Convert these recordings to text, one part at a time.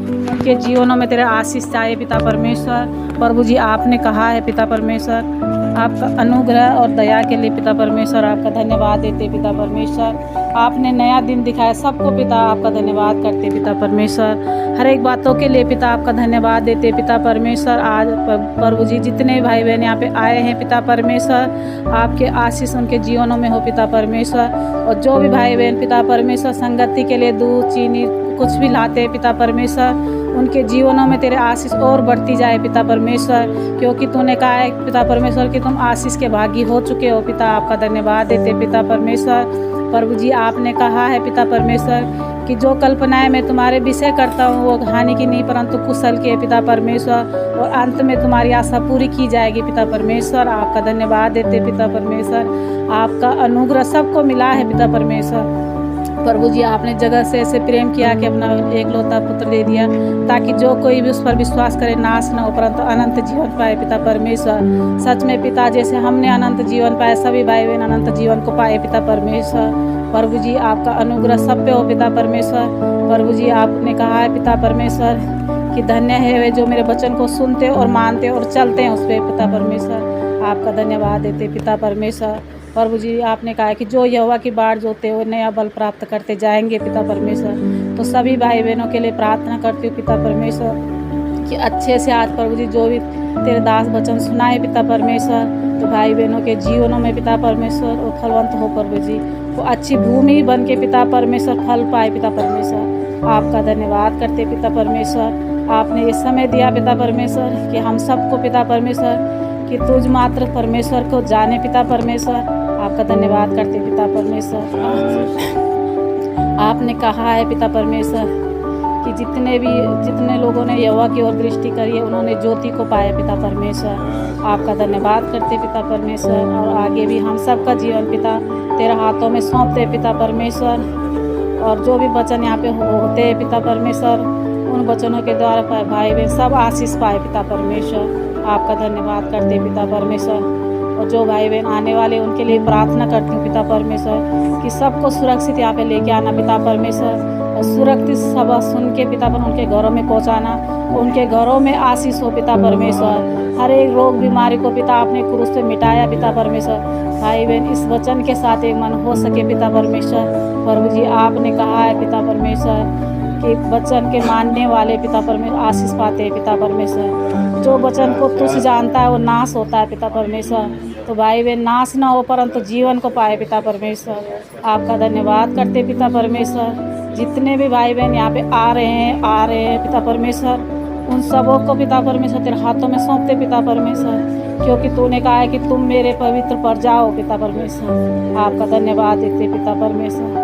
उनके जीवनों में तेरे आशीष चाहिए पिता परमेश्वर। प्रभु जी आपने कहा है पिता परमेश्वर, आपका अनुग्रह और दया के लिए पिता परमेश्वर आपका धन्यवाद देते पिता परमेश्वर। आपने नया दिन दिखाया सबको पिता, आपका धन्यवाद करते पिता परमेश्वर। हर एक बातों के लिए पिता आपका धन्यवाद देते पिता परमेश्वर। आज प्रभु जी जितने भाई बहन यहाँ पे आए हैं पिता परमेश्वर, आपके आशीष उनके जीवनों में हो पिता परमेश्वर। और जो भी भाई बहन पिता परमेश्वर संगति के लिए दूध चीनी कुछ भी लाते हैं पिता परमेश्वर, उनके जीवनों में तेरे आशीष और बढ़ती जाए पिता परमेश्वर, क्योंकि तूने कहा है पिता परमेश्वर कि तुम आशीष के भागी हो चुके हो पिता। आपका धन्यवाद देते पिता परमेश्वर। प्रभु जी आपने कहा है पिता परमेश्वर कि जो कल्पनाएं मैं तुम्हारे विषय करता हूँ वो हानि की नहीं परंतु कुशल की है पिता परमेश्वर, और अंत में तुम्हारी आशा पूरी की जाएगी पिता परमेश्वर। आपका धन्यवाद देते पिता परमेश्वर। आपका अनुग्रह सबको मिला है पिता परमेश्वर। प्रभु जी आपने जगत से ऐसे प्रेम किया कि अपना एकलौता पुत्र दे दिया, ताकि जो कोई भी उस पर विश्वास करे नाश न हो परंतु अनंत जीवन पाए पिता परमेश्वर। सच में पिता, जैसे हमने अनंत जीवन पाए सभी भाई बहन अनंत जीवन को पाए पिता परमेश्वर। प्रभु जी आपका अनुग्रह सब पे हो पिता परमेश्वर। प्रभु जी आपने कहा है पिता परमेश्वर कि धन्य है वे जो मेरे वचन को सुनते और मानते और चलते हैं उस पर पिता परमेश्वर। आपका धन्यवाद देते पिता परमेश्वर। प्रभु जी आपने कहा है कि जो यहोवा की बाट जोते हुए नया बल प्राप्त करते जाएंगे पिता परमेश्वर। तो सभी भाई बहनों के लिए प्रार्थना करती हूँ पिता परमेश्वर कि अच्छे से आज प्रभु जी जो भी तेरे दास वचन सुनाए पिता परमेश्वर, तो भाई बहनों के जीवनों में पिता परमेश्वर वो फलवंत हो प्रभु जी, वो अच्छी भूमि बन के पिता परमेश्वर फल पाए पिता परमेश्वर। आपका धन्यवाद करते पिता परमेश्वर। आपने ये समय दिया पिता परमेश्वर कि हम सबको पिता परमेश्वर कि तुझ मात्र परमेश्वर को जाने पिता परमेश्वर। आपका धन्यवाद करते पिता परमेश्वर। आपने कहा है पिता परमेश्वर कि जितने लोगों ने यहोवा की ओर दृष्टि करी है उन्होंने ज्योति को पाया पिता परमेश्वर। आपका धन्यवाद करते पिता परमेश्वर। और आगे भी हम सबका जीवन पिता तेरे हाथों में सौंपते पिता परमेश्वर। और जो भी वचन यहाँ पे होते हैं पिता परमेश्वर, उन वचनों के द्वारा भाई बहन सब आशीष पाए पिता परमेश्वर। आपका धन्यवाद करते पिता परमेश्वर। और जो भाई बहन आने वाले उनके लिए प्रार्थना करती हूँ पिता परमेश्वर कि सबको सुरक्षित यहाँ पे लेके आना पिता परमेश्वर, और सुरक्षित सभा सुन के पिता पर उनके घरों में पहुँचाना, उनके घरों में आशीष हो पिता परमेश्वर। हर एक रोग बीमारी को पिता आपने क्रूस पे मिटाया पिता परमेश्वर। भाई बहन इस वचन के साथ एक मन हो सके पिता परमेश्वर। प्रभु जी आपने कहा है पिता परमेश्वर कि वचन के मानने वाले पिता परमेश्वर आशीष पाते हैं पिता परमेश्वर। जो वचन को तुझ जानता है वो नाश होता है पिता परमेश्वर, तो भाई बहन नाश ना हो परंतु जीवन को पाए पिता परमेश्वर। आपका धन्यवाद करते पिता परमेश्वर। जितने भी भाई बहन यहाँ पे आ रहे हैं पिता परमेश्वर, उन सबों को पिता परमेश्वर तेरे हाथों में सौंपते पिता परमेश्वर, क्योंकि तूने कहा है कि तुम मेरे पवित्र पर जाओ पिता परमेश्वर। आपका धन्यवाद देते पिता परमेश्वर।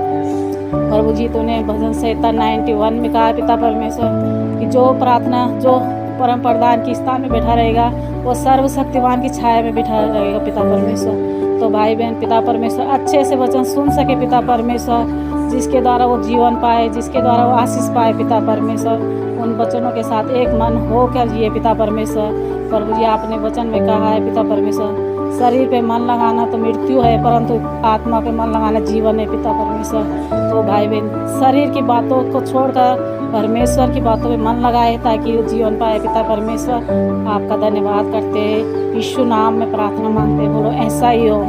प्रभु जी तूने भजन संहिता 91 में कहा है पिता परमेश्वर कि जो प्रार्थना जो परम प्रधान की स्थान में बैठा रहेगा वो सर्वशक्तिमान की छाया में बैठा रहेगा पिता परमेश्वर। तो भाई बहन पिता परमेश्वर अच्छे से वचन सुन सके पिता परमेश्वर, जिसके द्वारा वो जीवन पाए, जिसके द्वारा वो आशीष पाए पिता परमेश्वर। उन वचनों के साथ एक मन होकर जिए पिता परमेश्वर। प्रभु जी आपने वचन में कहा है पिता परमेश्वर, शरीर पे मन लगाना तो मृत्यु है परंतु आत्मा पे मन लगाना जीवन है पिता परमेश्वर। तो भाई बहन शरीर की बातों को छोड़कर परमेश्वर की बातों में मन लगाए ताकि वो जीवन पाए पिता परमेश्वर। आपका धन्यवाद करते हैं, यीशु नाम में प्रार्थना मांगते, बोलो ऐसा ही हो।